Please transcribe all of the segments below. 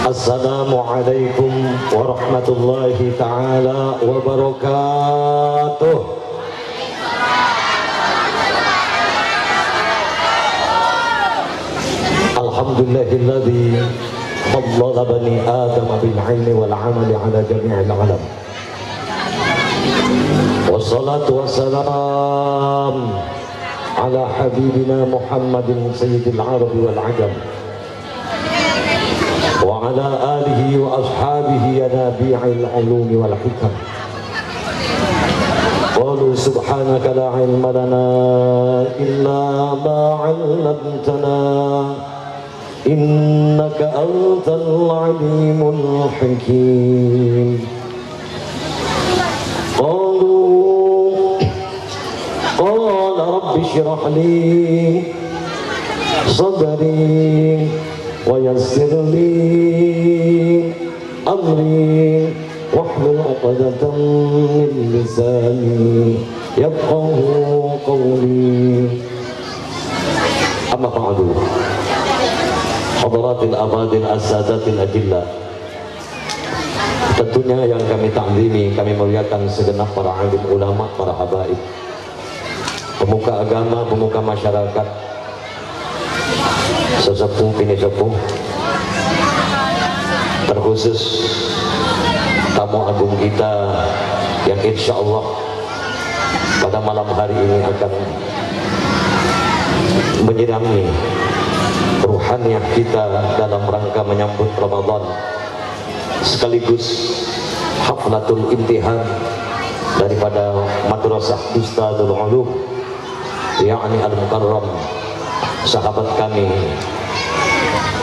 Assalamualaikum warahmatullahi ta'ala wabarakatuh. Alhamdulillahilladzi faddala bani Adam bil ilmi wal amali ala jami'il alam. Wassalatu wassalam ala habibina Muhammadin sayyidil arabi wal ajam wa ala alihi wa ashabihi yanabi'il ulumi wal hikam. Qalu subhanaka la ilma lana illa ma 'allamtana innaka antal alimul hakim. Qala rabbi shrah li sadri wa yassir li amri wahlul 'uqdatam min lisani yafqahu qawli. Amma ba'du. Hadaratil abadil as-sadatil ajillah. Tentunya yang kami ta'zimi, kami muliakan segenap para alim ulama, para habaib, pemuka agama, pemuka masyarakat, sesepuh bini sepuh, terkhusus tamu agung kita yang insya Allah pada malam hari ini akan menyirami ruhaniyah kita dalam rangka menyambut Ramadan, sekaligus haflatul imtihan daripada Madrasah Ustadzul Ulum, yakni Al-Mukarram, sahabat kami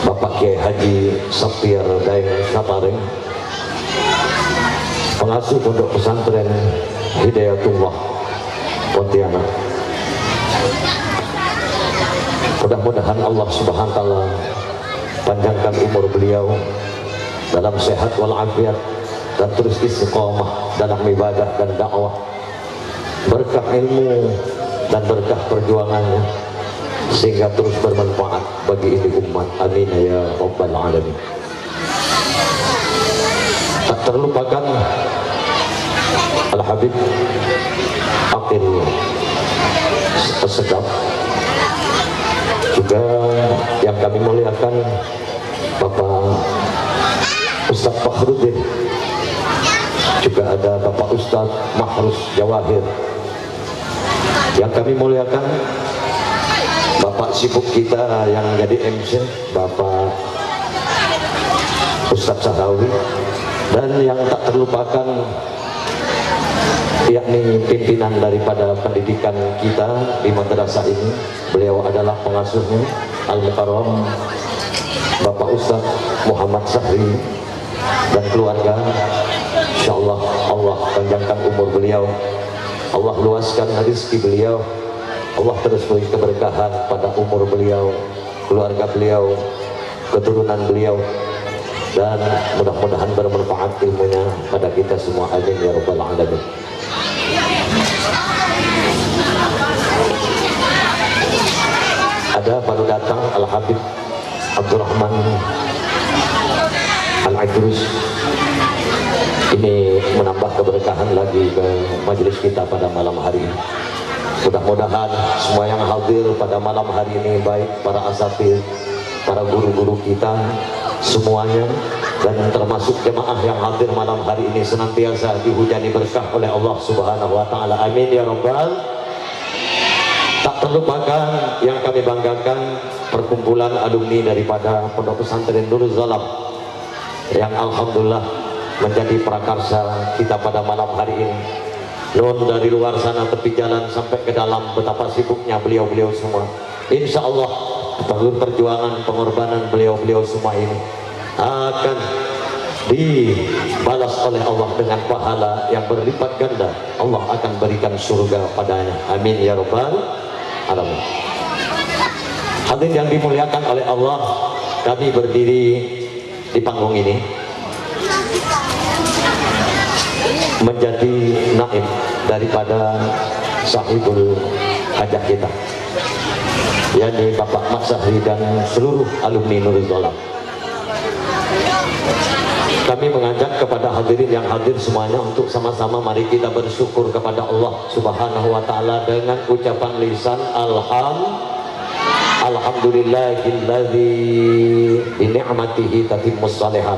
Bapak Kiai Haji Sapir Daeng Syaparing, pengasuh pondok pesantren Hidayatullah Pontianak. Mudah-mudahan Allah subhanahu wa ta'ala panjangkan umur beliau dalam sehat walafiat dan terus istiqomah dalam ibadah dan dakwah, berkah ilmu dan berkah perjuangannya sehingga terus bermanfaat bagi ini umat. Amin ya rabbal alamin. Tak terlupakan Al-Habib Aqil Segaf, juga yang kami muliakan Bapak Ustadz Fakhruddin, juga ada Bapak Ustadz Mahrus Jawahir. Yang kami muliakan Bapak sibuk kita yang jadi MC, Bapak Ustadz Sahrawi, dan yang tak terlupakan yakni pimpinan daripada pendidikan kita di madrasah ini. Beliau adalah pengasuhnya Al-Mukarram Bapak Ustadz Muhammad Sahri dan keluarga. Insyaallah Allah panjangkan umur beliau, Allah luaskan rezeki beliau, Allah terus beri keberkahan pada umur beliau, keluarga beliau, keturunan beliau, dan mudah-mudahan bermanfaat ilmunya pada kita semua. Amin ya rabbal alamin. Ada baru datang Al-Habib Abdurrahman Al-Idrus, ini menambah keberkahan lagi ke majelis kita pada malam hari ini. Mudah-mudahan semua yang hadir pada malam hari ini, baik para asatidz, para guru-guru kita semuanya, dan termasuk jemaah yang hadir malam hari ini, senantiasa dihujani berkah oleh Allah subhanahu wa ta'ala. Amin ya rabbal. Tak terlupakan yang kami banggakan, perkumpulan alumni daripada Pondok Pesantren Nurul Zalam yang alhamdulillah menjadi prakarsa kita pada malam hari ini. Non dari luar sana tepi jalan sampai ke dalam, betapa sibuknya beliau-beliau semua. Insya Allah perjuangan pengorbanan beliau-beliau semua ini akan dibalas oleh Allah dengan pahala yang berlipat ganda. Allah akan berikan surga padanya. Amin ya rabbal alamin. Hadirin yang dimuliakan oleh Allah, kami berdiri di panggung ini menjadi naib daripada sahibul hajah kita, yakni Bapak Mat Sahri dan seluruh alumni Nurul Zalam. Kami mengajak kepada hadirin yang hadir semuanya untuk sama-sama mari kita bersyukur kepada Allah Subhanahu wa taala dengan ucapan lisan alhamdulillahilladzi bi ni'matihi tatimmus shalihat.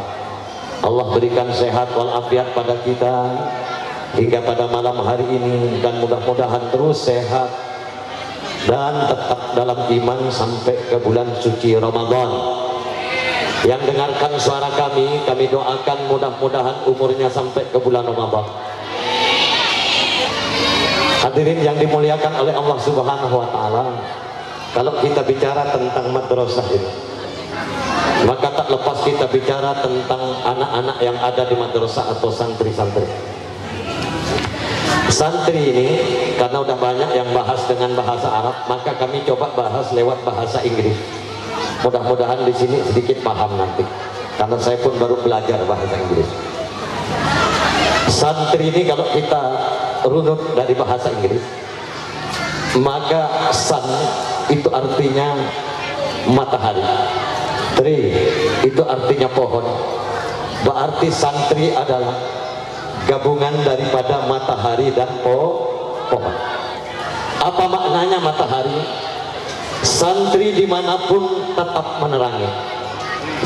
Allah berikan sehat walafiat pada kita hingga pada malam hari ini, dan mudah-mudahan terus sehat dan tetap dalam iman sampai ke bulan suci Ramadan. Yang dengarkan suara kami doakan mudah-mudahan umurnya sampai ke bulan Ramadan. Hadirin yang dimuliakan oleh Allah Subhanahu wa taala, kalau kita bicara tentang madrasah ini, maka tak lepas kita bicara tentang anak-anak yang ada di madrasah atau santri-santri. Santri ini karena udah banyak yang bahas dengan bahasa Arab, maka kami coba bahas lewat bahasa Inggris. Mudah-mudahan di sini sedikit paham nanti, karena saya pun baru belajar bahasa Inggris. Santri ini kalau kita runut dari bahasa Inggris, maka sun itu artinya matahari, tree itu artinya pohon. Berarti santri adalah gabungan daripada matahari dan pohon. Apa maknanya matahari? Santri dimanapun tetap menerangi.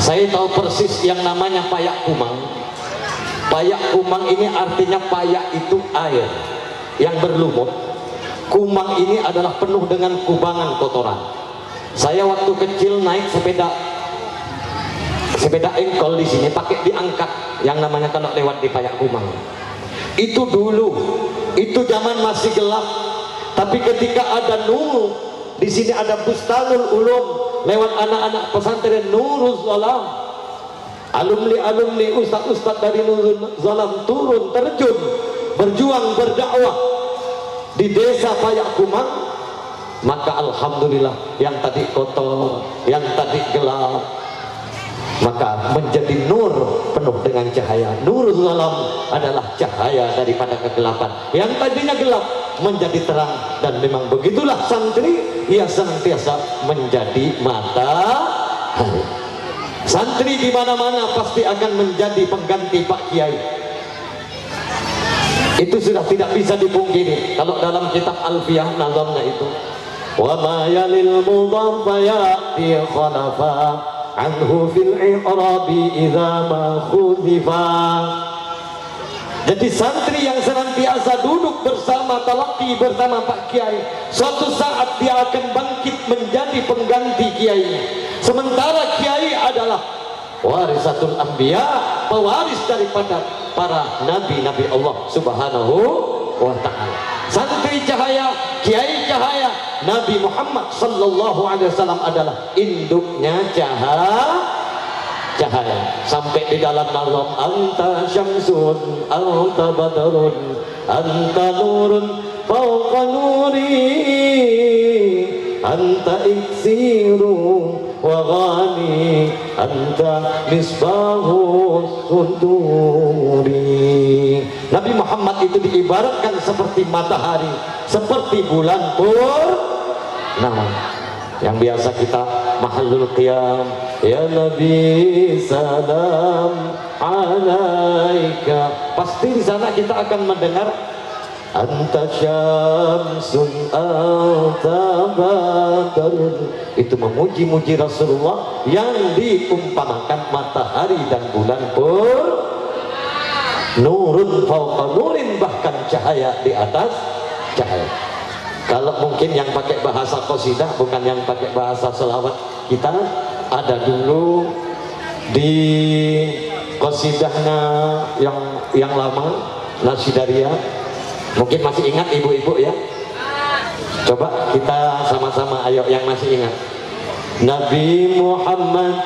Saya tahu persis yang namanya payak kumang. Payak kumang ini artinya payak itu air yang berlumut. Kumang ini adalah penuh dengan kubangan kotoran. Saya waktu kecil naik sepeda engkol di sini pakai diangkat, yang namanya kalau lewat di payak kumang. Itu dulu, itu zaman masih gelap. Tapi ketika ada nur, di sini ada Bustanul Ulum, lewat anak-anak pesantren Nurul Zalam, alumni ustaz-ustaz dari Nurul Zalam turun terjun berjuang berdakwah di desa Payak Kumang. Maka alhamdulillah yang tadi kotor, yang tadi gelap, maka menjadi nur penuh dengan cahaya. Nurul Zalam adalah cahaya daripada kegelapan. Yang tadinya gelap menjadi terang, dan memang begitulah santri, ia senantiasa menjadi matahari. Santri di mana-mana pasti akan menjadi pengganti Pak Kiai. Itu sudah tidak bisa dipungkiri. Kalau dalam kitab Alfiyah nazamnya itu, wa ma yalil mudhaffa ya'ti khalafa anhu fil i'rabi idza ma khudifa. Jadi santri yang senantiasa duduk bersama talaki bersama Pak Kiai, suatu saat dia akan bangkit menjadi pengganti kiainya. Sementara kiai adalah warisatul anbiya, pewaris daripada para nabi-nabi Allah Subhanahu wa taala. Santri cahaya, kiai cahaya, Nabi Muhammad sallallahu alaihi wasallam adalah induknya cahaya. Sampai di dalam nazam, anta syamsun anta badrun anta nurun fawqa nuri anta iksiru wa ghani anta misbahu suduri. Nabi Muhammad itu diibaratkan seperti matahari, seperti bulan purnama. Yang biasa kita mahallul qiyam, ya Nabi salam alaika. Pasti di sana kita akan mendengar anta syamsun anta badrun. Itu memuji-muji Rasulullah yang diumpamakan matahari dan bulan nurun fauqa nurin, bahkan cahaya di atas cahaya. Kalau mungkin yang pakai bahasa qasidah, bukan yang pakai bahasa selawat, kita ada dulu di qasidahnya yang lama, Nasidaria. Mungkin masih ingat ibu-ibu ya? Coba kita sama-sama, ayo yang masih ingat. Nabi Muhammad,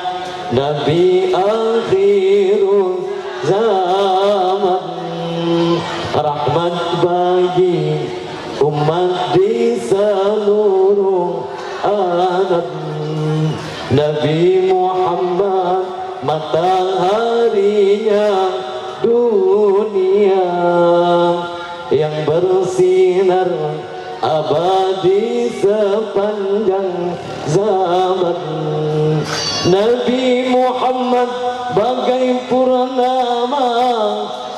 Nabi akhirul zaman, rahmat bagi umat di seluruh alam. Nabi Muhammad mataharinya dunia yang bersinar abadi sepanjang zaman. Nabi Muhammad bagai purnama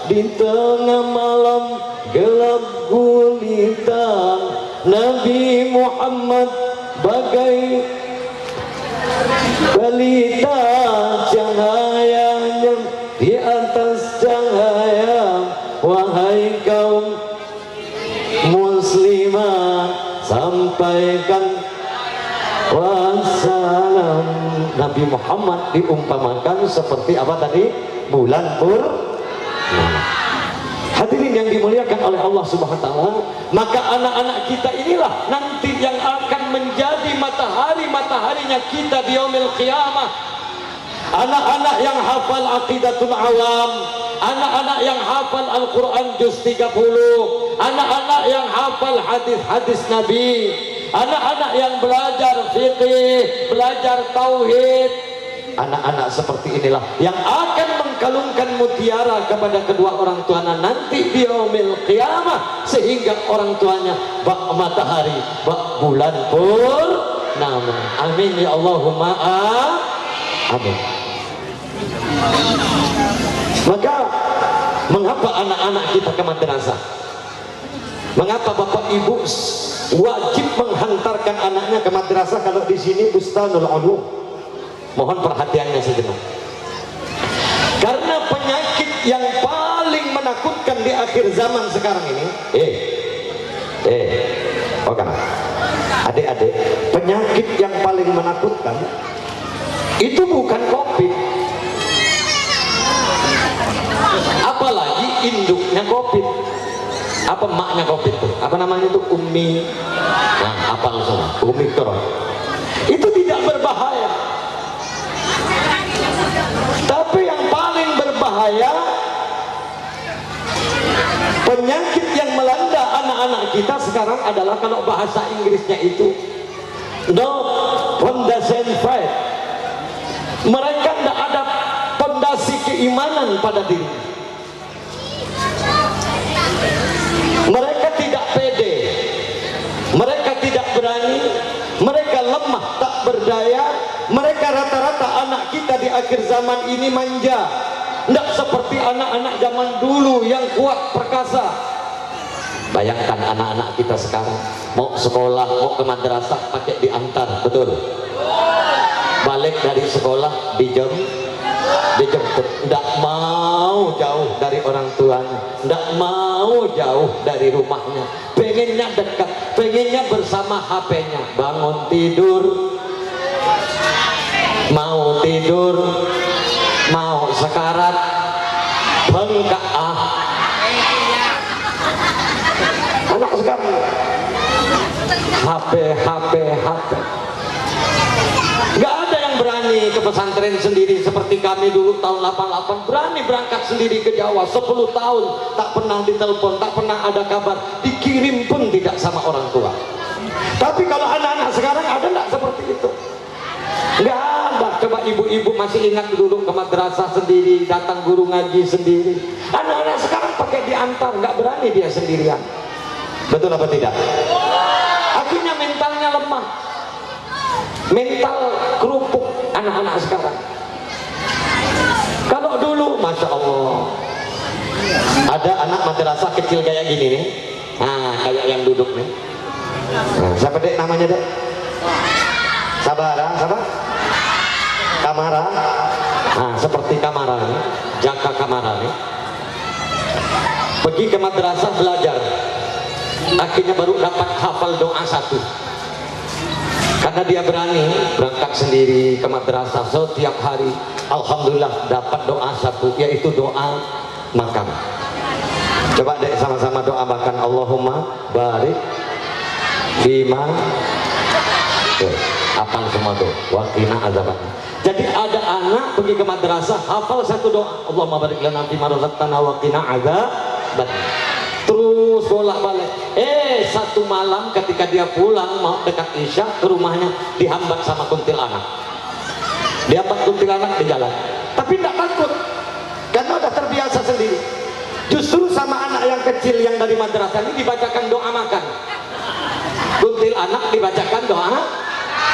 di tengah malam gelap gulita. Nabi Muhammad bagai balita cahayanya di atas cahaya. Wahai kaum muslimah, sampaikan wassalam. Nabi Muhammad diumpamakan seperti apa tadi? Bulan purnama. Hadirin yang dimuliakan oleh Allah Subhanahu wa taala, maka anak-anak kita inilah nanti yang akan menjadi mataharinya kita di yaumil qiyamah. Anak-anak yang hafal aqidatul awam, anak-anak yang hafal Al-Quran juz 30, anak-anak yang hafal hadis-hadis Nabi, anak-anak yang belajar fikih, belajar tauhid. Anak-anak seperti inilah yang akan mengkalungkan mutiara kepada kedua orang tuanya nanti di yaumil qiyamah, sehingga orang tuanya bak matahari, bak bulan purnama. Amin ya Allahumma amin. Maka mengapa anak-anak kita ke madrasah? Mengapa bapak ibu wajib menghantarkan anaknya ke madrasah kalau di sini Bustanul Ulum? Mohon perhatiannya sejenak. Karena penyakit yang paling menakutkan di akhir zaman sekarang ini, adik-adik, penyakit yang paling menakutkan itu bukan COVID, apalagi induknya COVID. Apa maknya COVID itu? Apa namanya itu? Umi. Nah, apa semua? Omikron. Itu tidak berbahaya. Tapi yang paling berbahaya, penyakit yang melanda anak-anak kita sekarang adalah, kalau bahasa Inggrisnya itu no foundation faith. Mereka tidak ada fondasi keimanan pada diri. Mereka tidak pede, mereka tidak berani, mereka lemah tak berdaya. Mereka rata-rata anak kita di akhir zaman ini manja, tidak seperti anak-anak zaman dulu yang kuat perkasa. Bayangkan anak-anak kita sekarang mau sekolah, mau ke madrasah pakai diantar, betul? Balik dari sekolah dijemput, tidak mau jauh dari orang tuanya, tidak mau jauh dari rumahnya, pengennya dekat, pengennya bersama HP-nya. Bangun tidur, mau tidur, mau sekarat, bengkak anak sekarang HP. Gak ada yang berani ke pesantren sendiri seperti kami dulu tahun 88, berani berangkat sendiri ke Jawa 10 tahun, tak pernah ditelepon, tak pernah ada kabar, dikirim pun tidak sama orang tua. Tapi kalau anak-anak sekarang ada nggak seperti itu? Nggak ada. Coba ibu-ibu masih ingat dulu ke madrasah sendiri, datang guru ngaji sendiri. Anak-anak sekarang pakai diantar, nggak berani dia sendirian. Betul apa tidak? Akhirnya mentalnya lemah, mental kerupuk anak-anak sekarang. Kalau dulu, masya Allah, ada anak madrasah kecil kayak gini nih, nah kayak yang duduk nih. Nah, siapa dek namanya dek? Sabara, siapa? Kamara. Nah, seperti Kamara nih, Jaka Kamara nih, pergi ke madrasah belajar, akhirnya baru dapat hafal doa 1. Karena dia berani berangkat sendiri ke madrasah setiap hari, alhamdulillah dapat doa 1, yaitu doa makan. Coba deh sama-sama doa makan. Allahumma barik bima, hafal semua tuh, waqina azaban. Jadi ada anak pergi ke madrasah hafal 1 doa, Allahumma barik lana bima razaqtana waqina azaban. Terus bolak-balik. Satu malam ketika dia pulang mau dekat Isya ke rumahnya, dihambat sama kuntilanak. Dia dapat kuntilanak di jalan, tapi tidak takut karena udah terbiasa sendiri. Justru sama anak yang kecil yang dari madrasah ini dibacakan doa makan, kuntilanak dibacakan doa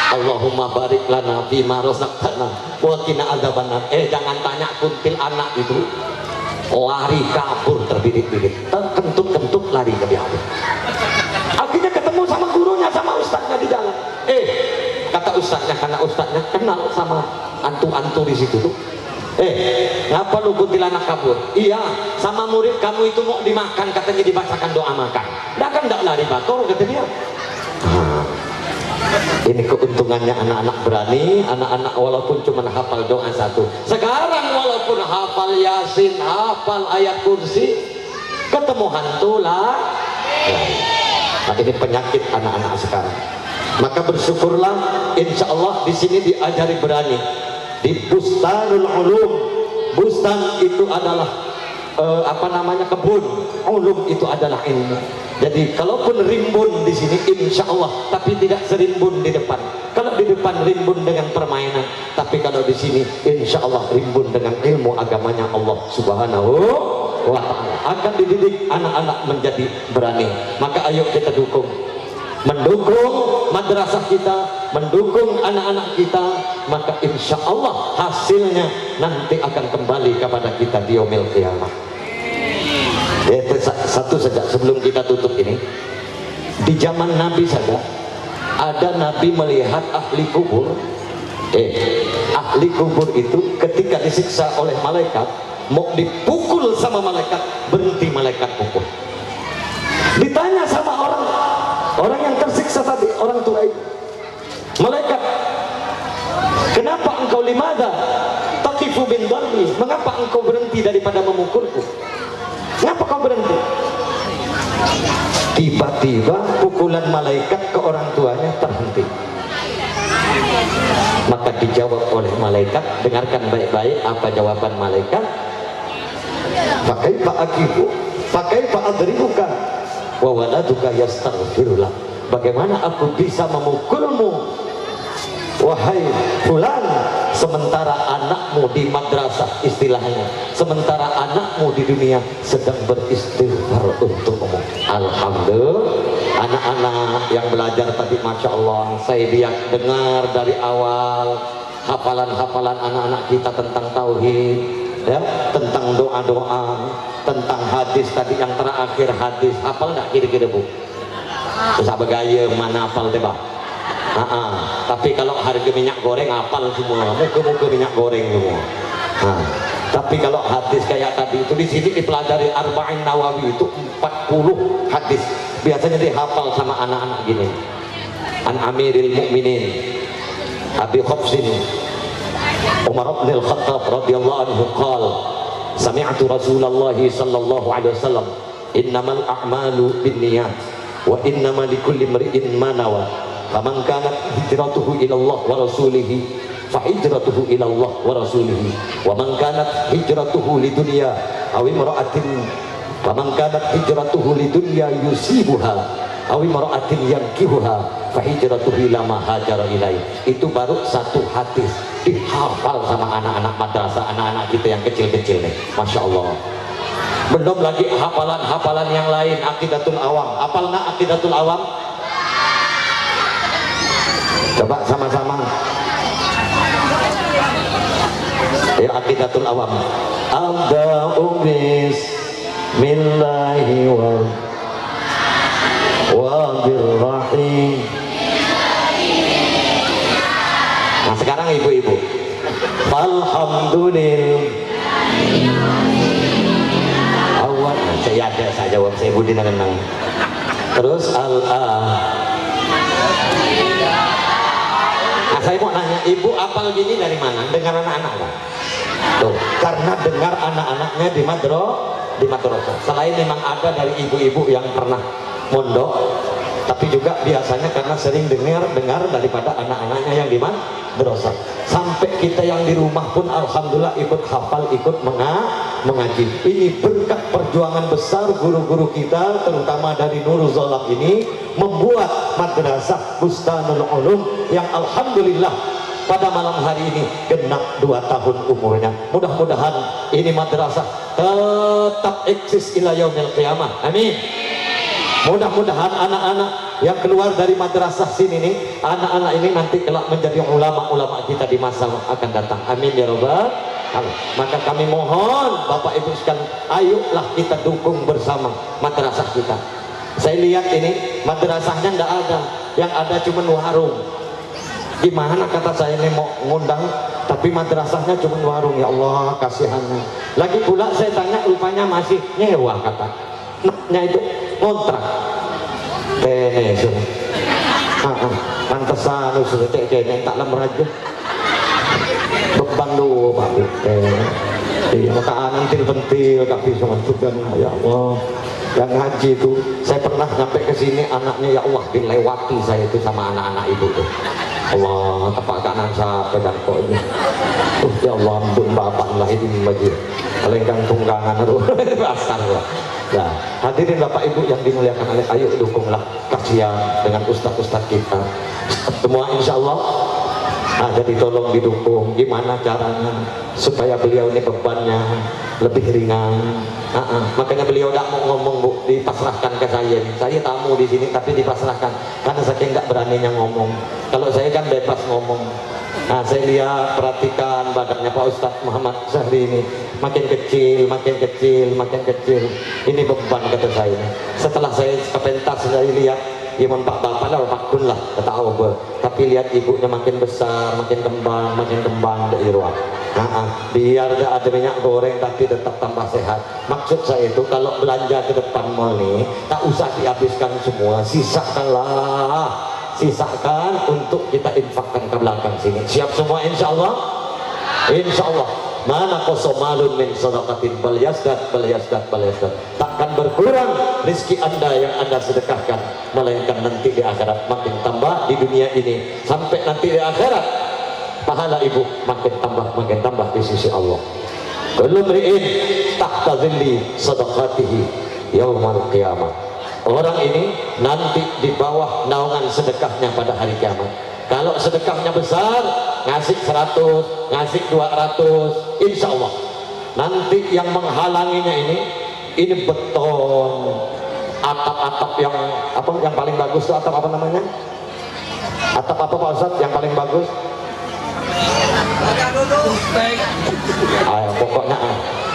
Allahumma barik lana fima razaqtana wa qina adzabannar. Jangan tanya kuntil anak itu lari kabur terbirit-birit, kentut-kentut lari ke biawak. Akhirnya ketemu sama gurunya, sama ustadznya di jalan. Kata ustadznya, karena ustadznya kenal sama antu-antu di situ tuh. Ngapa lu kuntilanak kabur? Iya, sama murid kamu itu mau dimakan, katanya dibacakan doa makan. Dah kan nggak lari bator, kata dia. Ini keuntungannya anak-anak berani, anak-anak walaupun cuma hafal doa satu. Sekarang walaupun hafal Yasin, hafal ayat kursi, ketemu hantu lah. Nah, ini penyakit anak-anak sekarang. Maka bersyukurlah, insya Allah di sini diajari berani. Di Bustanul Ulum, bustan itu adalah kebun, ulum itu adalah ilmu. Jadi kalaupun rimbun di sini insya Allah, tapi tidak serimbun di depan. Kalau di depan rimbun dengan permainan, tapi kalau di sini insya Allah rimbun dengan ilmu agamanya Allah Subhanahu wa Ta'ala. Akan dididik anak-anak menjadi berani. Maka ayo kita mendukung madrasah kita, mendukung anak-anak kita, maka insya Allah hasilnya nanti akan kembali kepada kita di yaumil qiyamah. Satu saja sebelum kita tutup ini, di zaman Nabi saja ada Nabi melihat ahli kubur. Ahli kubur itu ketika disiksa oleh malaikat, mau dipukul sama malaikat, berhenti malaikat pukul. Ditanya sama orang yang tersiksa tadi, orang tua itu, malaikat, kenapa engkau limada taqifu bin darbi, mengapa engkau berhenti daripada memukulku? Kenapa kau berhenti? Tiba-tiba pukulan malaikat ke orang tuanya terhenti. Maka dijawab oleh malaikat, dengarkan baik-baik apa jawaban malaikat. Pakai pak akibu, pakai pak adribuka, wa waladuka yastaghfirullah. Bagaimana aku bisa memukulmu, wahai fulan, sementara anakmu di madrasah, istilahnya, sementara anakmu di dunia sedang beristighfar untukmu. Alhamdulillah, anak-anak yang belajar tadi, masya Allah, saya lihat dengar dari awal hafalan-hafalan anak-anak kita tentang tauhid, ya, tentang doa-doa, tentang hadis tadi yang terakhir hadis. Hafal nggak kira-kira Bu? Sahabat gaya mana hafal tebak? Tapi kalau harga minyak goreng hafal semua, muka-muka minyak goreng semua. Tapi kalau hadis kayak tadi itu, di sini dipelajari Arba'in Nawawi itu 40 hadis. Biasanya dihafal sama anak-anak gini. An Amiril Mukminin Abi Hafsin Umar bin Al-Khattab radhiyallahu anhu qala sami'tu Rasulullah sallallahu alaihi wasallam innamal a'malu binniyat wa innamal likulli imri'in ma nawa. Faman kanat hijratuhu ila Allah wa rasulihi fa hijratuhu ila Allah wa rasulihi wa man kanat hijratuhu lidunya aw imra'atin faman kanat hijratuhu lidunya yusibuha aw imra'atin yankihuha fa hijratuhu ila ma hajara ilai. Itu baru satu hadis dihafal sama anak-anak madrasah, anak-anak kita yang kecil-kecil nih, masya Allah. Belum lagi hafalan-hafalan yang lain, Aqidatul Awam. Hafal nggak Aqidatul Awam? Coba sama-sama. Ya, Aqidatul Awam. Abda'u bismillahi wa birrahim. Nah sekarang ibu-ibu, alhamdulillah. Awal, saya ada, saya jawab, saya budi nenang. Terus saya mau nanya, ibu apal gini dari mana? Dengar anak-anak kan? Tuh, karena dengar anak-anaknya di madrasah. Selain memang ada dari ibu-ibu yang pernah mondok, tapi juga biasanya karena sering dengar daripada anak-anaknya yang di madrasah. Sampai kita yang di rumah pun alhamdulillah ikut hafal, ikut mengaji. Ini berkat perjuangan besar guru-guru kita, terutama dari Nurul Zolam ini, membuat madrasah Bustanul Ulum yang alhamdulillah pada malam hari ini genap 2 tahun umurnya. Mudah-mudahan ini madrasah tetap eksis ila yaumil qiyamah. Amin. Mudah-mudahan anak-anak yang keluar dari madrasah sini nih, anak-anak ini nanti kelak menjadi ulama-ulama kita di masa akan datang. Amin ya rabbal alamin. Maka kami mohon Bapak Ibu sekalian, ayolah kita dukung bersama madrasah kita. Saya lihat ini madrasahnya ndak ada, yang ada cuma warung. Gimana kata saya ini mau ngundang tapi madrasahnya cuma warung, ya Allah kasihannya. Lagi pula saya tanya rupanya masih nyewa kata. Naknya itu kontrak. Tenesun. Pantesan sudah cek kene tak lemah aja. Beban lu Pak. Iya maka anan pentil tapi sama juga ya Allah. Yang ngaji itu saya pernah sampai ke sini anaknya ya Allah dilewati saya itu sama anak-anak ibu tuh. Allah tepak kanan saya pedang kok ini. Ya Allah ampun bapak lah ini bagi lenggang tunggangan itu asal lah. Nah hadirin bapak ibu yang dimuliakan oleh, ayo dukunglah kasihan dengan ustaz-ustaz kita semua insya Allah. Jadi tolong didukung. Gimana caranya supaya beliau ini bebannya lebih ringan. Makanya beliau tidak mau ngomong Bu, dipasrahkan ke saya. Saya tamu di sini tapi dipasrahkan karena saya nggak beraninya ngomong. Kalau saya kan bebas ngomong. Nah saya lihat perhatikan badannya Pak Ustadz Muhammad Syahri ini makin kecil, makin kecil, makin kecil. Ini beban kata saya. Setelah saya ke pentas saya lihat Iman Pak Bapak lah, Pak Kun lah, kata Allah. Tapi lihat ibunya makin besar, makin kembang dari ruang. Biar tidak ada minyak goreng tapi tetap tambah sehat. Maksud saya itu kalau belanja ke depan mall nih, tak usah dihabiskan semua, sisakanlah, sisakan untuk kita infakkan ke belakang sini. Siap semua insya Allah? Insya Allah. Mana kosomalun min sadaqatin bal yasdat takkan berkurang rezeki anda yang anda sedekahkan, melainkan nanti di akhirat makin tambah di dunia ini sampai nanti di akhirat pahala ibu makin tambah di sisi Allah. Kullu mri'in tahta zilli sadaqatihi yaumal qiyamah. Orang ini nanti di bawah naungan sedekahnya pada hari kiamat. Kalau sedekahnya besar, ngasih 100, ngasih 200, insya Allah nanti yang menghalanginya ini beton, atap-atap yang apa yang paling bagus itu atap apa namanya? Atap apa Pak Ustadz yang paling bagus? Pokoknya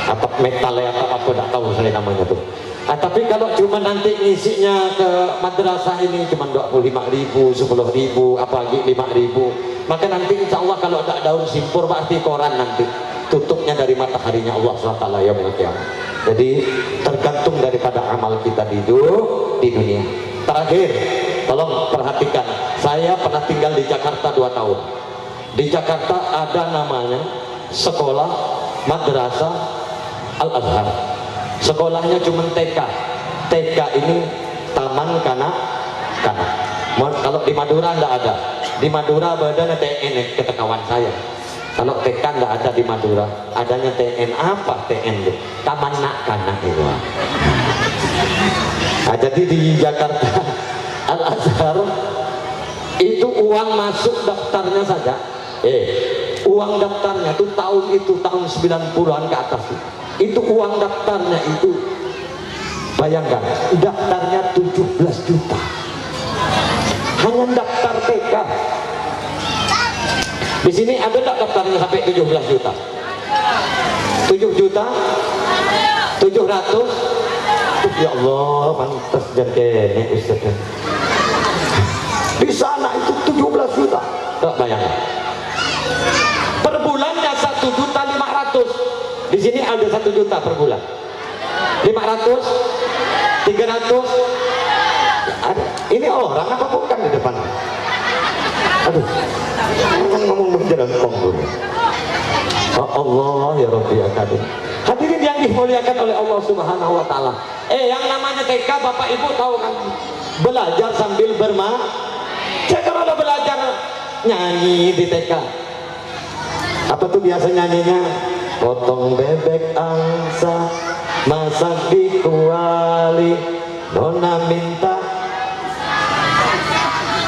atap metal ya, atap apa tidak tahu saya namanya tuh. Tapi kalau cuma nanti ngisinya ke madrasah ini cuma 25.000, 10.000, apalagi 5.000, maka nanti insya Allah kalau tak daun simpur berarti koran nanti tutupnya dari mataharinya Allah SWT ya mungkin. Jadi tergantung daripada amal kita di dunia. Terakhir, tolong perhatikan, saya pernah tinggal di Jakarta 2 tahun. Di Jakarta ada namanya sekolah madrasah Al-Azhar. Sekolahnya cuma TK. TK ini taman kanak-kanak. Kalau di Madura enggak ada. Di Madura badannya TN kata kawan saya. Kalau TK enggak ada di Madura, adanya TN. Apa TN itu? Taman kanak itu. Nah, jadi di Jakarta Al-Azhar itu uang masuk daftarnya saja. Uang daftarnya itu tahun 90-an ke atas itu uang daftarnya itu, bayangkan daftarnya 17 juta hanya daftar TK. Di sini ada tak daftarnya sampai 17 juta? 7 juta 700. Ya Allah pantas jadi Ustaz. Di sana itu 17 juta. Tak bayangkan per bulannya 1.500.000. Di sini ada 1 juta per bulan. 500, 300. Ada. Ini orang apa bukan di depan? Aduh, ngomong menjelangkong dulu. Oh Allah ya Rabbi akadem. Hadirin yang dimuliakan oleh Allah Subhanahu Wa Taala. Yang namanya TK Bapak Ibu tahu kan? Belajar sambil bermain. Saya kalau ada belajar nyanyi di TK. Apa tuh biasa nyanyinya? Potong bebek angsa, masak di kuali, nona minta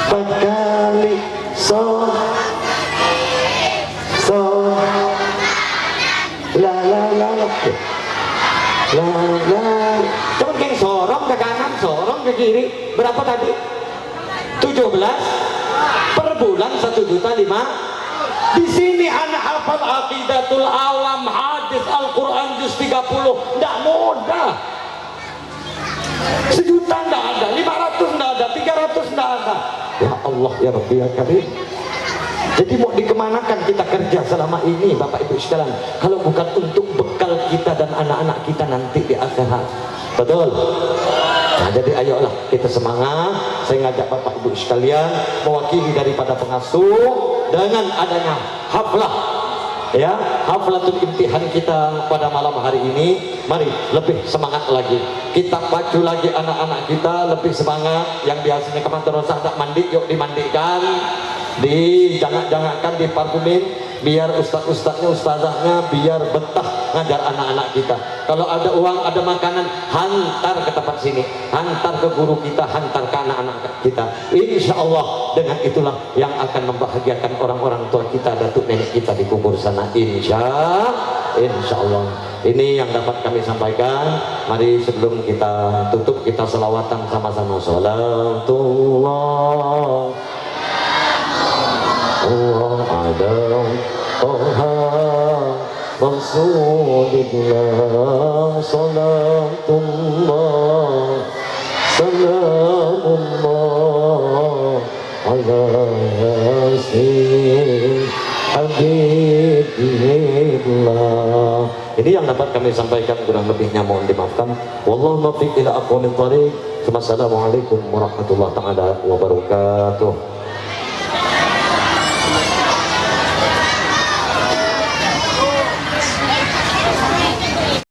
4 kali, so la la la la la la. Coba geng sorong ke kanan, sorong ke kiri. Berapa tadi? 17 per bulan 1.500.000. Di sini anak hafal aqidatul awam, hadis, Al-Quran juz 30, tidak mudah. 1 juta tidak ada, 500 tidak ada, 300 tidak ada. Ya Allah ya Rabbi ya Karim. Jadi mau dikemanakan kita kerja selama ini Bapak Ibu sekalian, kalau bukan untuk bekal kita dan anak-anak kita nanti di akhirat. Betul? Nah, jadi ayolah kita semangat. Saya ngajak Bapak Ibu sekalian mewakili daripada pengasuh dengan adanya haflah, ya, haflatul imtihan kita pada malam hari ini. Mari lebih semangat lagi, kita pacu lagi anak-anak kita lebih semangat. Yang biasanya ke madrasah tak mandi, yuk dimandikan, jangan-jangankan diparfumin, biar ustadz-ustadznya, ustazahnya biar betah ngajar anak-anak kita. Kalau ada uang, ada makanan, hantar ke tempat sini, hantar ke guru kita, hantar ke anak-anak kita. Insya Allah dengan itulah yang akan membahagiakan orang-orang tua kita, datuk nenek kita di kubur sana. Insya Allah. Ini yang dapat kami sampaikan. Mari sebelum kita tutup, kita selawatan sama-sama. Salatullah Allah ada Toha Rasulillah, salatullah salamullah ala yasin habibillah. Ini yang dapat kami sampaikan, kurang lebihnya mohon dimaafkan. Wallahu muwaffiq ila aqwamit thoriq. Wassalamualaikum warahmatullahi taala wabarakatuh.